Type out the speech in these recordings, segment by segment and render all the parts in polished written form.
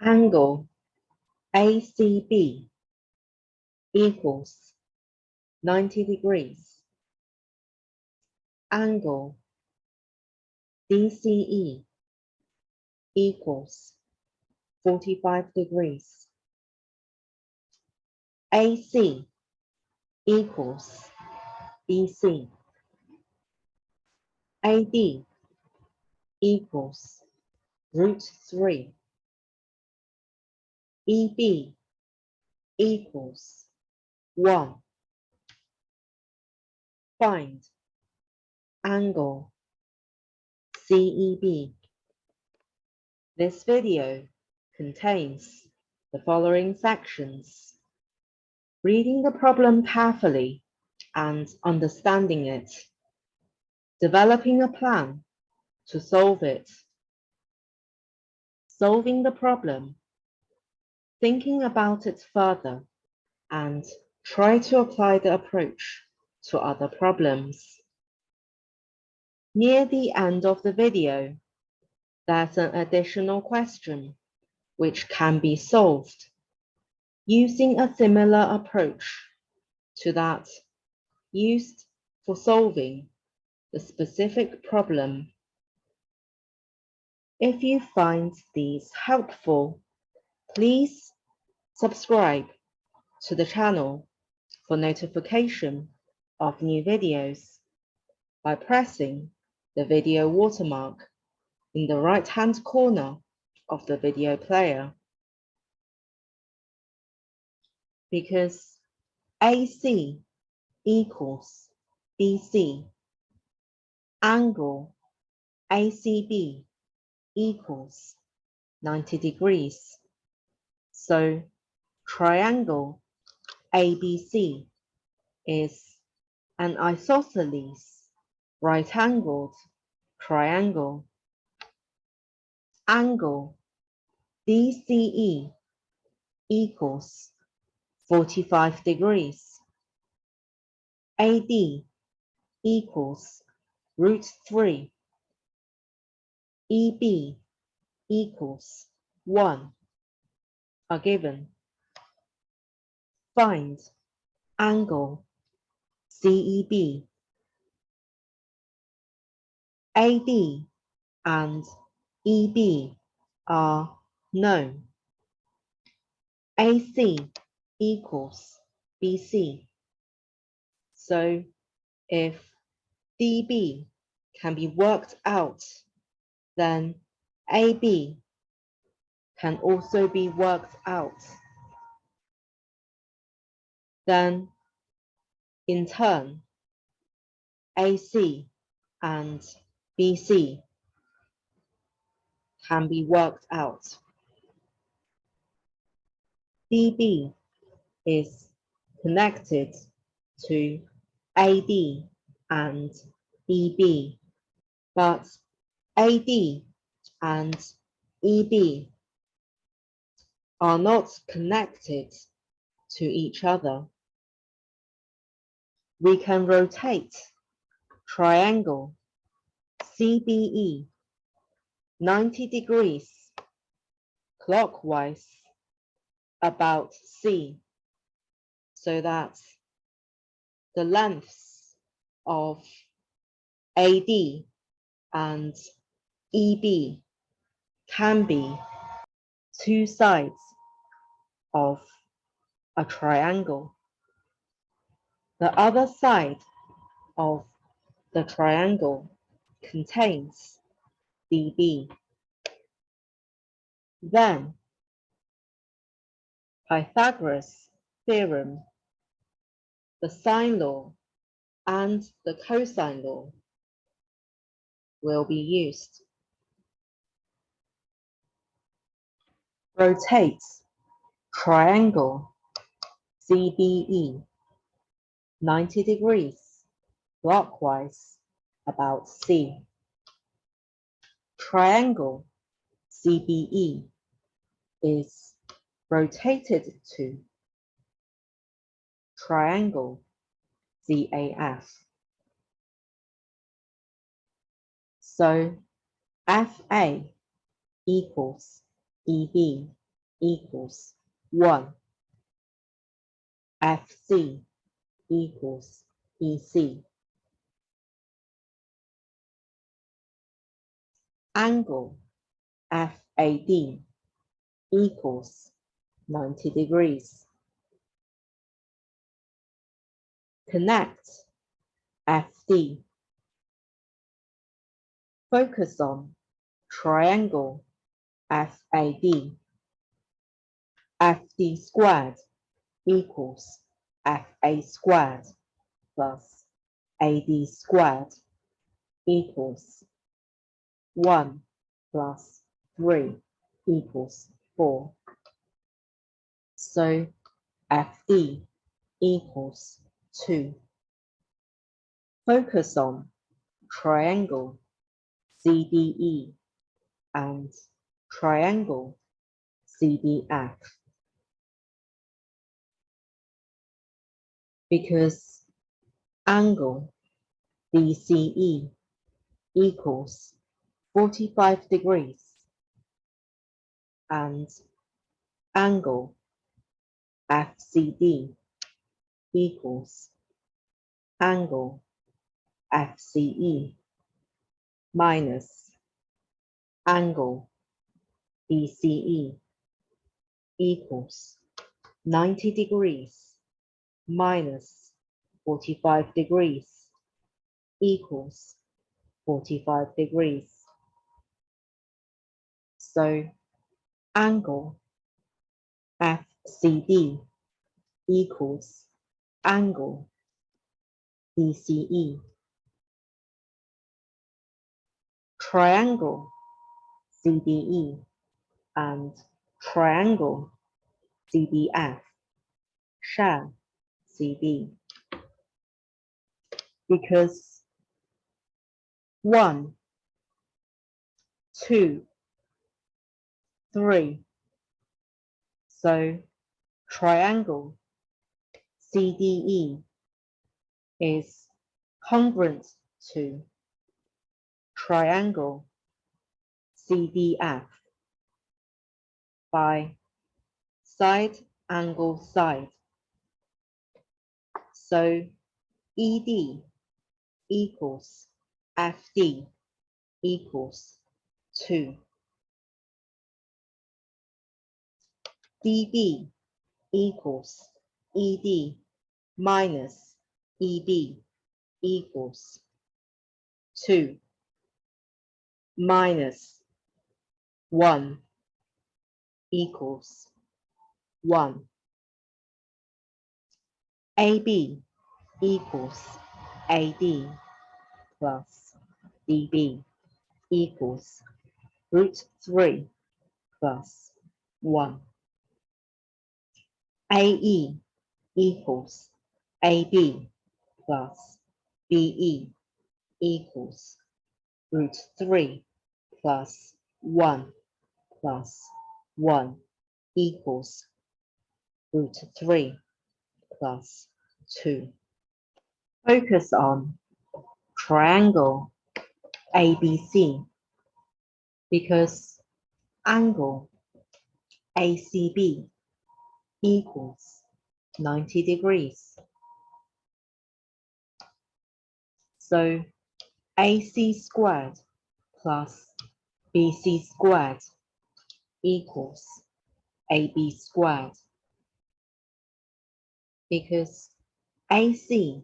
Angle ACB equals 90 degrees. Angle DCE equals 45 degrees. AC equals BC. AD equals √3. EB equals 1. Find angle CEB. This video contains the following sections. Reading the problem carefully and understanding it. Developing a plan to solve it. Solving the problem. Thinking about it further and try to apply the approach to other problems. Near the end of the video, there's an additional question which can be solved using a similar approach to that used for solving the specific problem. If you find these helpful, please subscribe to the channel for notification of new videos by pressing the video watermark in the right-hand corner of the video player. Because AC equals BC, angle ACB equals 90 degrees. So triangle ABC is an isosceles right-angled triangle. Angle DCE equals 45 degrees. AD equals √3. EB equals 1 are given. Find angle CEB. AD and EB are known. AC equals BC. So if DB can be worked out, then AB can also be worked out. Then, in turn, AC and BC can be worked out. DB is connected to AD and EB, but AD and EB are not connected to each other. We can rotate triangle CBE 90 degrees clockwise about C, so that the lengths of AD and EB can be two sides of a triangle. The other side of the triangle contains DB. Then, Pythagoras Theorem, the Sine Law, and the Cosine Law will be used. Rotate triangle CBE 90 degrees clockwise about C. Triangle CBE is rotated to triangle CAF. So FA equals EB. equals 1. FC equals EC. Angle FAD equals 90 degrees. Connect FD. Focus on triangle FAD. FD squared equals FA squared plus AD squared equals 1 plus 3 equals 4. So FD equals 2. Focus on triangle CDE and triangle CDF. Because angle DCE equals 45 degrees and angle FCD equals angle FCE minus angle BCE equals 90 degrees minus 45 degrees equals 45 degrees. So angle FCD equals angle DCE. Triangle CDE and triangle CDF share CD because 1, 2, 3. So triangle CDE is congruent to triangle CDF by side angle side. So ED equals FD equals 2. DB equals ED minus EB equals 2 minus 1 equals 1. AB equals AD plus DB equals √3 plus 1. AE equals AB plus BE equals √3 plus 1 plus 1 equals √3 plus 2. Focus on triangle ABC because angle ACB equals 90 degrees. So AC squared plus BC squared equals AB squared because AC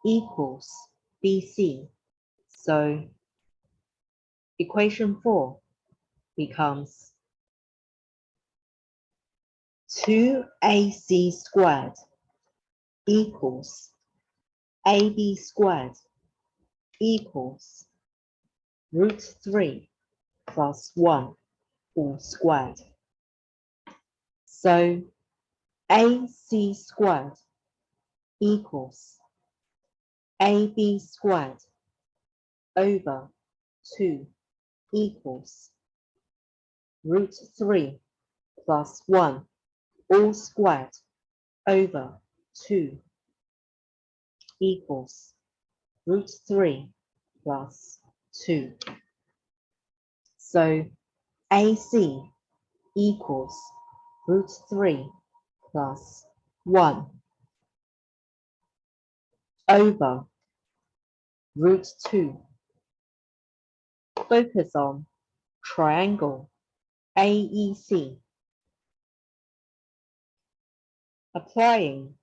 equals BC. So equation 4 becomes 2AC squared equals AB squared equals √3 plus 1 all squared. So AC squared equals AB squared over 2 equals √3 plus 1 all squared over 2 equals √3 plus 2. So AC equals root 3 plus 1 over root 2. Focus on triangle AEC. Applying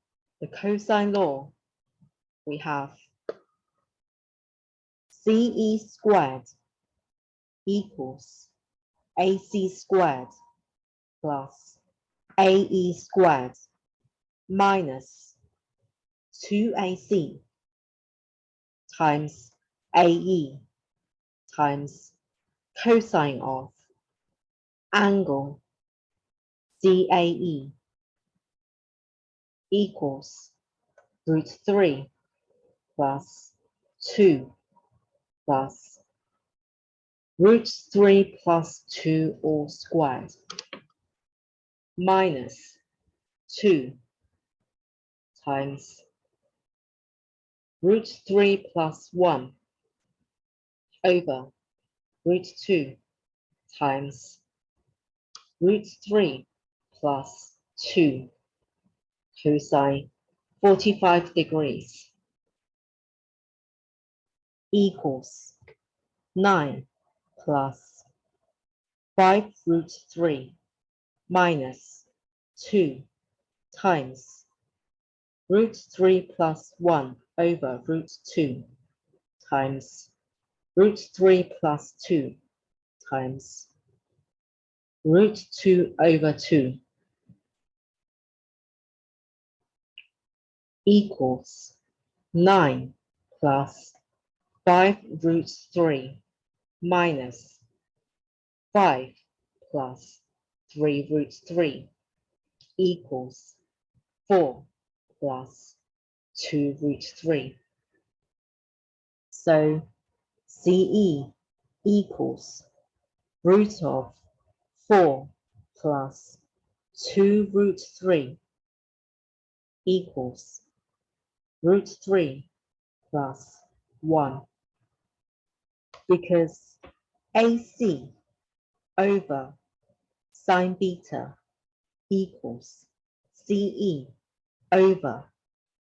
the cosine law, we have CE squared equals AC squared plus AE squared minus 2AC times AE times cosine of angle CAE equals root 3 plus 2 plus root 3 plus 2 all squared minus 2 times root 3 plus 1 over root 2 times root 3 plus 2 cosine 45 degrees equals 9 plus 5 root 3 minus 2 times root 3 plus 1 over root 2 times root 3 plus 2 times root 2 over 2 equals 9 plus 5 root 3 minus 5 plus 3 root 3 equals 4 plus 2 root 3. So CE equals root of 4 plus 2 root 3 equals root 3 plus 1. Because AC over sine beta equals CE over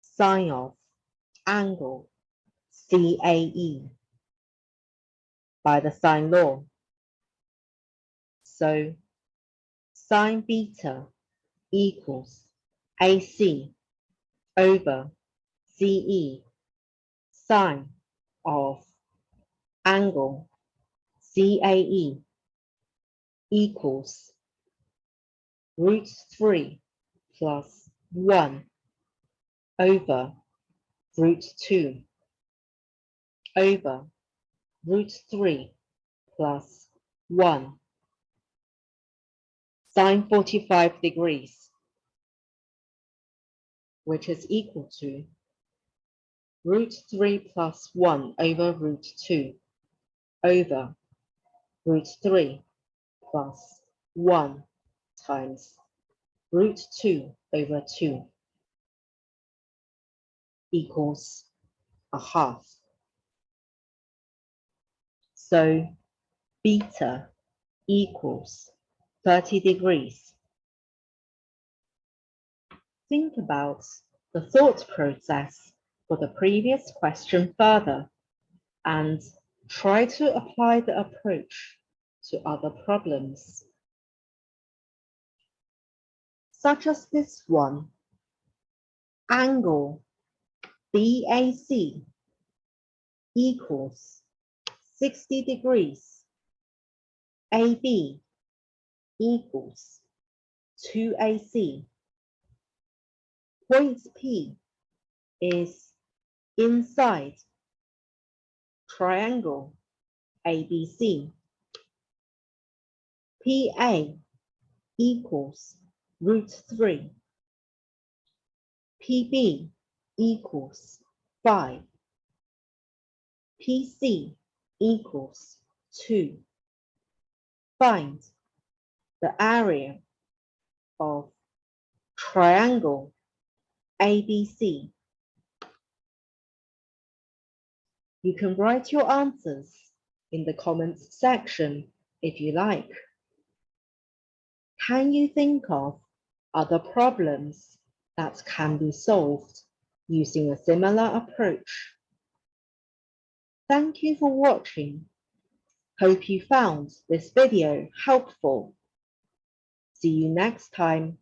sine of angle CAE by the sine law. So sine beta equals AC over CE sine of angle CAE equals root 3 plus 1 over root 2 over root 3 plus 1 sine 45 degrees, which is equal to root 3 plus 1 over root 2 over root 3 plus 1 times root 2 over 2 equals a half. So beta equals 30 degrees. Think about the thought process for the previous question further and try to apply the approach to other problems, such as this one. Angle BAC equals 60 degrees. AB equals 2AC. Point P is inside triangle ABC. PA equals root 3. PB equals 5. PC equals 2. Find the area of triangle ABC. You can write your answers in the comments section if you like. can you think of other problems that can be solved using a similar approach? Thank you for watching. Hope you found this video helpful. See you next time.